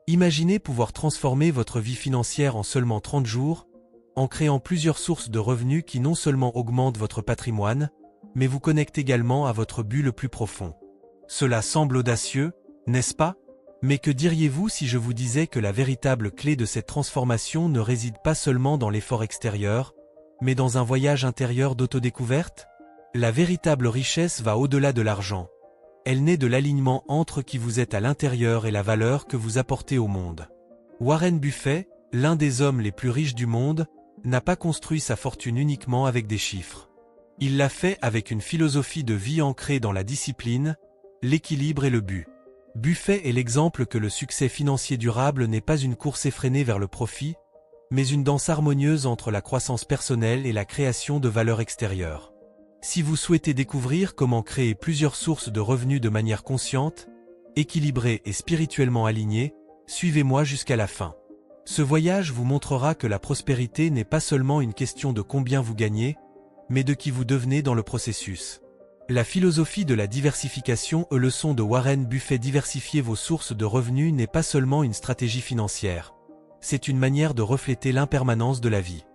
Imaginez pouvoir transformer votre vie financière en seulement 30 jours, en créant plusieurs sources de revenus qui non seulement augmentent votre patrimoine, mais vous connectent également à votre but le plus profond. Cela semble audacieux, n'est-ce pas? Mais que diriez-vous si je vous disais que la véritable clé de cette transformation ne réside pas seulement dans l'effort extérieur, mais dans un voyage intérieur d'autodécouverte? La véritable richesse va au-delà de l'argent. Elle naît de l'alignement entre qui vous êtes à l'intérieur et la valeur que vous apportez au monde. Warren Buffett, l'un des hommes les plus riches du monde, n'a pas construit sa fortune uniquement avec des chiffres. Il l'a fait avec une philosophie de vie ancrée dans la discipline, l'équilibre et le but. Buffett est l'exemple que le succès financier durable n'est pas une course effrénée vers le profit, mais une danse harmonieuse entre la croissance personnelle et la création de valeur extérieure. Si vous souhaitez découvrir comment créer plusieurs sources de revenus de manière consciente, équilibrée et spirituellement alignée, suivez-moi jusqu'à la fin. Ce voyage vous montrera que la prospérité n'est pas seulement une question de combien vous gagnez, mais de qui vous devenez dans le processus. La philosophie de la diversification et leçon de Warren Buffett. Diversifier vos sources de revenus n'est pas seulement une stratégie financière. C'est une manière de refléter l'impermanence de la vie.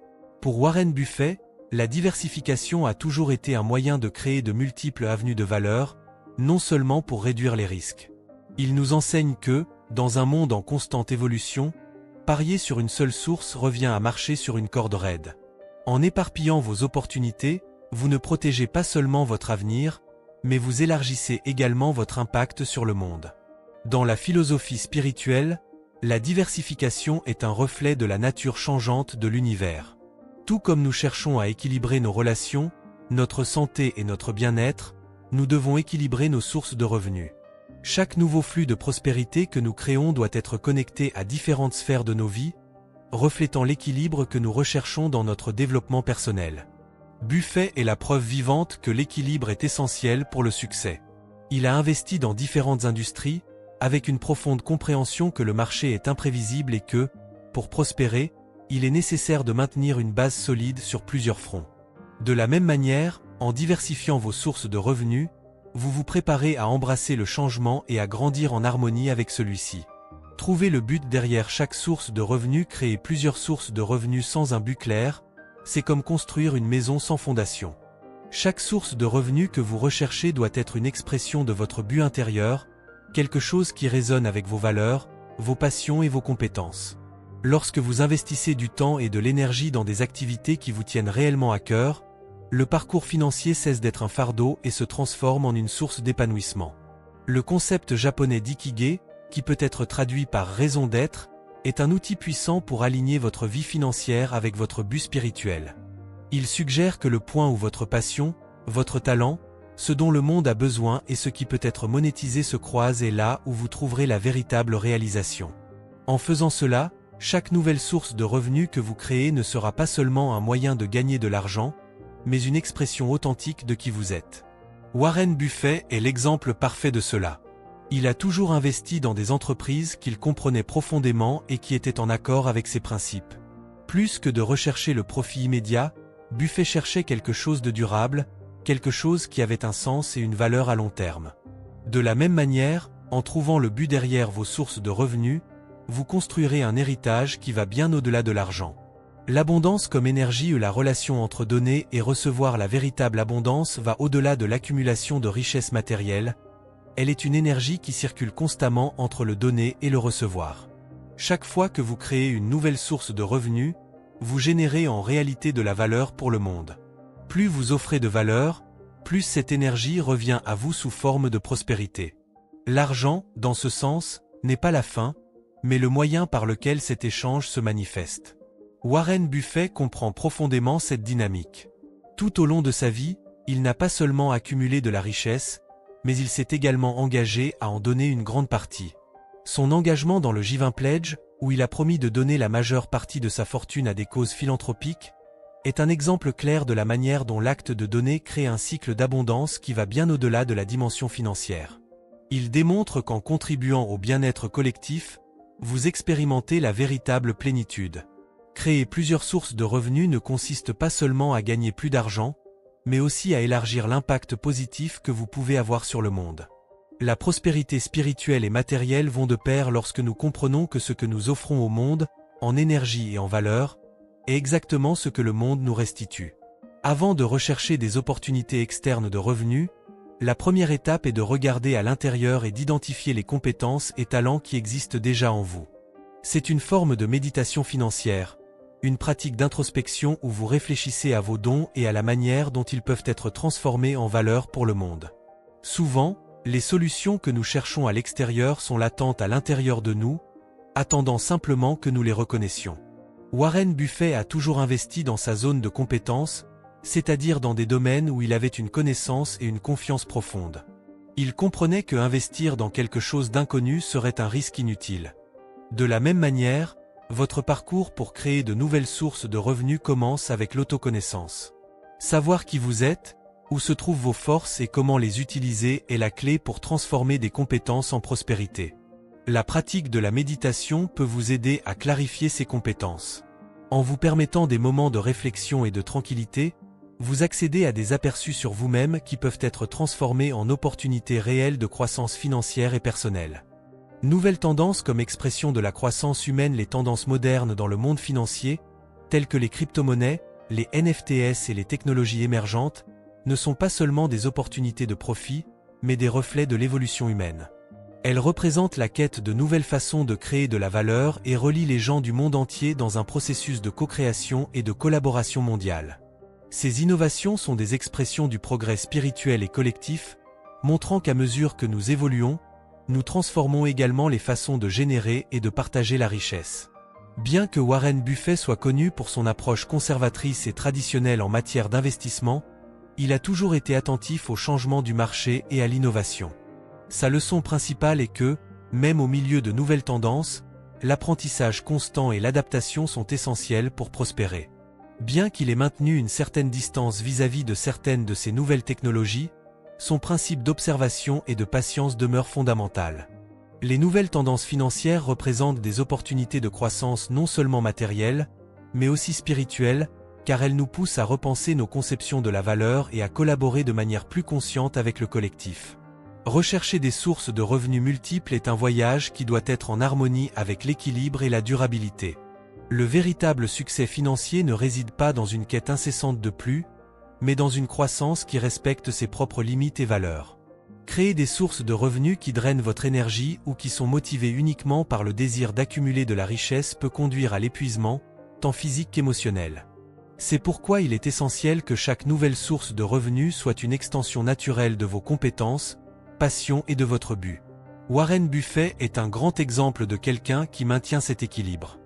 Pour Warren Buffett, la diversification a toujours été un moyen de créer de multiples avenues de valeur, non seulement pour réduire les risques. Il nous enseigne que, dans un monde en constante évolution, parier sur une seule source revient à marcher sur une corde raide. En éparpillant vos opportunités, vous ne protégez pas seulement votre avenir, mais vous élargissez également votre impact sur le monde. Dans la philosophie spirituelle, la diversification est un reflet de la nature changeante de l'univers. Tout comme nous cherchons à équilibrer nos relations, notre santé et notre bien-être, nous devons équilibrer nos sources de revenus. Chaque nouveau flux de prospérité que nous créons doit être connecté à différentes sphères de nos vies, reflétant l'équilibre que nous recherchons dans notre développement personnel. Buffett est la preuve vivante que l'équilibre est essentiel pour le succès. Il a investi dans différentes industries, avec une profonde compréhension que le marché est imprévisible et que, pour prospérer, il est nécessaire de maintenir une base solide sur plusieurs fronts. De la même manière, en diversifiant vos sources de revenus, vous vous préparez à embrasser le changement et à grandir en harmonie avec celui-ci. Trouver le but derrière chaque source de revenus. Créer plusieurs sources de revenus sans un but clair, c'est comme construire une maison sans fondation. Chaque source de revenus que vous recherchez doit être une expression de votre but intérieur, quelque chose qui résonne avec vos valeurs, vos passions et vos compétences. Lorsque vous investissez du temps et de l'énergie dans des activités qui vous tiennent réellement à cœur, le parcours financier cesse d'être un fardeau et se transforme en une source d'épanouissement. Le concept japonais d'ikigai, qui peut être traduit par raison d'être, est un outil puissant pour aligner votre vie financière avec votre but spirituel. Il suggère que le point où votre passion, votre talent, ce dont le monde a besoin et ce qui peut être monétisé se croisent est là où vous trouverez la véritable réalisation. En faisant cela, chaque nouvelle source de revenus que vous créez ne sera pas seulement un moyen de gagner de l'argent, mais une expression authentique de qui vous êtes. Warren Buffett est l'exemple parfait de cela. Il a toujours investi dans des entreprises qu'il comprenait profondément et qui étaient en accord avec ses principes. Plus que de rechercher le profit immédiat, Buffett cherchait quelque chose de durable, quelque chose qui avait un sens et une valeur à long terme. De la même manière, en trouvant le but derrière vos sources de revenus, vous construirez un héritage qui va bien au-delà de l'argent. L'abondance comme énergie ou la relation entre donner et recevoir. La véritable abondance va au-delà de l'accumulation de richesses matérielles. Elle est une énergie qui circule constamment entre le donner et le recevoir. Chaque fois que vous créez une nouvelle source de revenus, vous générez en réalité de la valeur pour le monde. Plus vous offrez de valeur, plus cette énergie revient à vous sous forme de prospérité. L'argent, dans ce sens, n'est pas la fin, mais le moyen par lequel cet échange se manifeste. Warren Buffett comprend profondément cette dynamique. Tout au long de sa vie, il n'a pas seulement accumulé de la richesse, mais il s'est également engagé à en donner une grande partie. Son engagement dans le J20 Pledge, où il a promis de donner la majeure partie de sa fortune à des causes philanthropiques, est un exemple clair de la manière dont l'acte de donner crée un cycle d'abondance qui va bien au-delà de la dimension financière. Il démontre qu'en contribuant au bien-être collectif, vous expérimentez la véritable plénitude. Créer plusieurs sources de revenus ne consiste pas seulement à gagner plus d'argent, mais aussi à élargir l'impact positif que vous pouvez avoir sur le monde. La prospérité spirituelle et matérielle vont de pair lorsque nous comprenons que ce que nous offrons au monde, en énergie et en valeur, est exactement ce que le monde nous restitue. Avant de rechercher des opportunités externes de revenus, la première étape est de regarder à l'intérieur et d'identifier les compétences et talents qui existent déjà en vous. C'est une forme de méditation financière, une pratique d'introspection où vous réfléchissez à vos dons et à la manière dont ils peuvent être transformés en valeur pour le monde. Souvent, les solutions que nous cherchons à l'extérieur sont latentes à l'intérieur de nous, attendant simplement que nous les reconnaissions. Warren Buffett a toujours investi dans sa zone de compétence, c'est-à-dire dans des domaines où il avait une connaissance et une confiance profonde. Il comprenait que investir dans quelque chose d'inconnu serait un risque inutile. De la même manière, votre parcours pour créer de nouvelles sources de revenus commence avec l'autoconnaissance. Savoir qui vous êtes, où se trouvent vos forces et comment les utiliser est la clé pour transformer des compétences en prospérité. La pratique de la méditation peut vous aider à clarifier ces compétences. En vous permettant des moments de réflexion et de tranquillité, vous accédez à des aperçus sur vous-même qui peuvent être transformés en opportunités réelles de croissance financière et personnelle. Nouvelles tendances comme expression de la croissance humaine. Les tendances modernes dans le monde financier, telles que les crypto-monnaies, les NFTs et les technologies émergentes, ne sont pas seulement des opportunités de profit, mais des reflets de l'évolution humaine. Elles représentent la quête de nouvelles façons de créer de la valeur et relient les gens du monde entier dans un processus de co-création et de collaboration mondiale. Ces innovations sont des expressions du progrès spirituel et collectif, montrant qu'à mesure que nous évoluons, nous transformons également les façons de générer et de partager la richesse. Bien que Warren Buffett soit connu pour son approche conservatrice et traditionnelle en matière d'investissement, il a toujours été attentif au changement du marché et à l'innovation. Sa leçon principale est que, même au milieu de nouvelles tendances, l'apprentissage constant et l'adaptation sont essentiels pour prospérer. Bien qu'il ait maintenu une certaine distance vis-à-vis de certaines de ces nouvelles technologies, son principe d'observation et de patience demeure fondamental. Les nouvelles tendances financières représentent des opportunités de croissance non seulement matérielles, mais aussi spirituelles, car elles nous poussent à repenser nos conceptions de la valeur et à collaborer de manière plus consciente avec le collectif. Rechercher des sources de revenus multiples est un voyage qui doit être en harmonie avec l'équilibre et la durabilité. Le véritable succès financier ne réside pas dans une quête incessante de plus, mais dans une croissance qui respecte ses propres limites et valeurs. Créer des sources de revenus qui drainent votre énergie ou qui sont motivées uniquement par le désir d'accumuler de la richesse peut conduire à l'épuisement, tant physique qu'émotionnel. C'est pourquoi il est essentiel que chaque nouvelle source de revenus soit une extension naturelle de vos compétences, passions et de votre but. Warren Buffett est un grand exemple de quelqu'un qui maintient cet équilibre.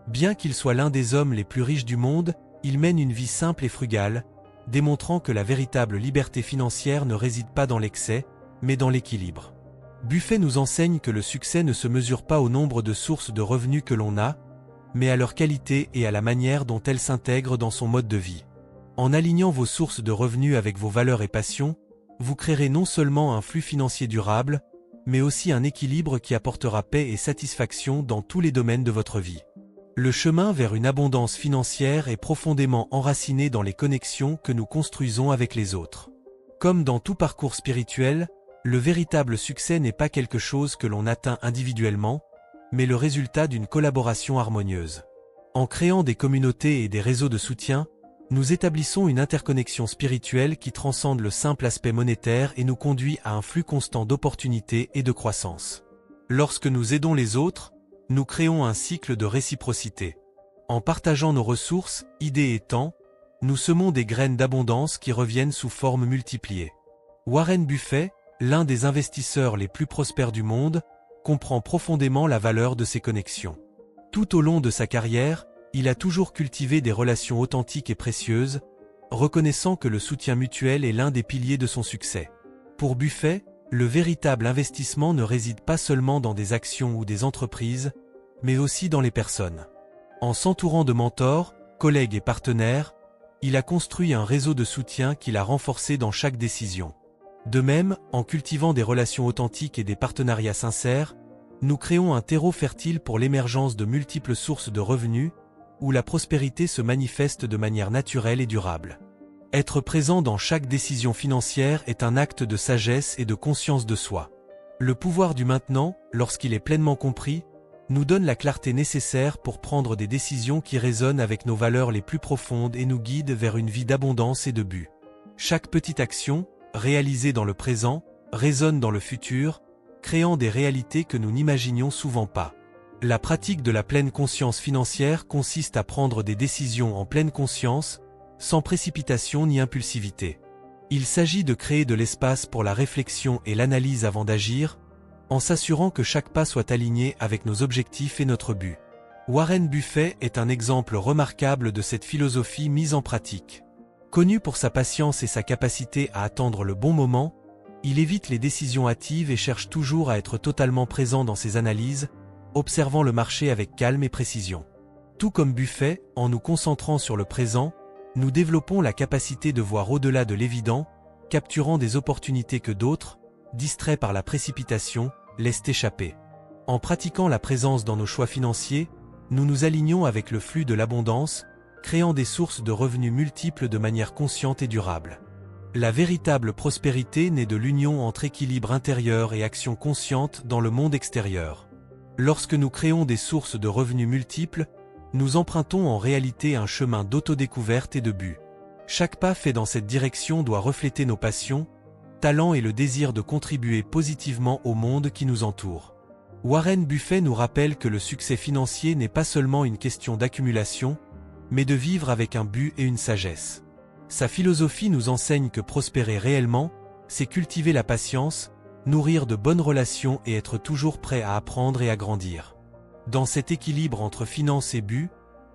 Bien qu'il soit l'un des hommes les plus riches du monde, il mène une vie simple et frugale, démontrant que la véritable liberté financière ne réside pas dans l'excès, mais dans l'équilibre. Buffett nous enseigne que le succès ne se mesure pas au nombre de sources de revenus que l'on a, mais à leur qualité et à la manière dont elles s'intègrent dans son mode de vie. En alignant vos sources de revenus avec vos valeurs et passions, vous créerez non seulement un flux financier durable, mais aussi un équilibre qui apportera paix et satisfaction dans tous les domaines de votre vie. Le chemin vers une abondance financière est profondément enraciné dans les connexions que nous construisons avec les autres. Comme dans tout parcours spirituel, le véritable succès n'est pas quelque chose que l'on atteint individuellement, mais le résultat d'une collaboration harmonieuse. En créant des communautés et des réseaux de soutien, nous établissons une interconnexion spirituelle qui transcende le simple aspect monétaire et nous conduit à un flux constant d'opportunités et de croissance. Lorsque nous aidons les autres, nous créons un cycle de réciprocité. En partageant nos ressources, idées et temps, nous semons des graines d'abondance qui reviennent sous forme multipliée. Warren Buffett, l'un des investisseurs les plus prospères du monde, comprend profondément la valeur de ces connexions. Tout au long de sa carrière, il a toujours cultivé des relations authentiques et précieuses, reconnaissant que le soutien mutuel est l'un des piliers de son succès. Pour Buffett, le véritable investissement ne réside pas seulement dans des actions ou des entreprises, mais aussi dans les personnes. En s'entourant de mentors, collègues et partenaires, il a construit un réseau de soutien qu'il a renforcé dans chaque décision. De même, en cultivant des relations authentiques et des partenariats sincères, nous créons un terreau fertile pour l'émergence de multiples sources de revenus, où la prospérité se manifeste de manière naturelle et durable. Être présent dans chaque décision financière est un acte de sagesse et de conscience de soi. Le pouvoir du maintenant, lorsqu'il est pleinement compris, nous donne la clarté nécessaire pour prendre des décisions qui résonnent avec nos valeurs les plus profondes et nous guident vers une vie d'abondance et de but. Chaque petite action, réalisée dans le présent, résonne dans le futur, créant des réalités que nous n'imaginions souvent pas. La pratique de la pleine conscience financière consiste à prendre des décisions en pleine conscience, sans précipitation ni impulsivité. Il s'agit de créer de l'espace pour la réflexion et l'analyse avant d'agir, en s'assurant que chaque pas soit aligné avec nos objectifs et notre but. Warren Buffett est un exemple remarquable de cette philosophie mise en pratique. Connu pour sa patience et sa capacité à attendre le bon moment, il évite les décisions hâtives et cherche toujours à être totalement présent dans ses analyses, observant le marché avec calme et précision. Tout comme Buffett, en nous concentrant sur le présent, nous développons la capacité de voir au-delà de l'évident, capturant des opportunités que d'autres, distraits par la précipitation, laissent échapper. En pratiquant la présence dans nos choix financiers, nous nous alignons avec le flux de l'abondance, créant des sources de revenus multiples de manière consciente et durable. La véritable prospérité naît de l'union entre équilibre intérieur et action consciente dans le monde extérieur. Lorsque nous créons des sources de revenus multiples, nous empruntons en réalité un chemin d'autodécouverte et de but. Chaque pas fait dans cette direction doit refléter nos passions, talents et le désir de contribuer positivement au monde qui nous entoure. Warren Buffett nous rappelle que le succès financier n'est pas seulement une question d'accumulation, mais de vivre avec un but et une sagesse. Sa philosophie nous enseigne que prospérer réellement, c'est cultiver la patience, nourrir de bonnes relations et être toujours prêt à apprendre et à grandir. Dans cet équilibre entre finance et but,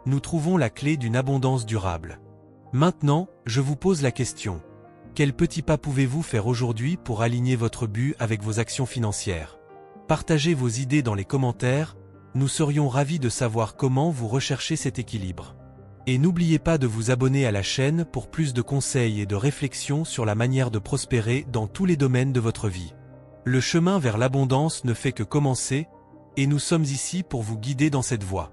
nous trouvons la clé d'une abondance durable. Maintenant, je vous pose la question. Quels petits pas pouvez-vous faire aujourd'hui pour aligner votre but avec vos actions financières? Partagez vos idées dans les commentaires, nous serions ravis de savoir comment vous recherchez cet équilibre. Et n'oubliez pas de vous abonner à la chaîne pour plus de conseils et de réflexions sur la manière de prospérer dans tous les domaines de votre vie. Le chemin vers l'abondance ne fait que commencer, et nous sommes ici pour vous guider dans cette voie.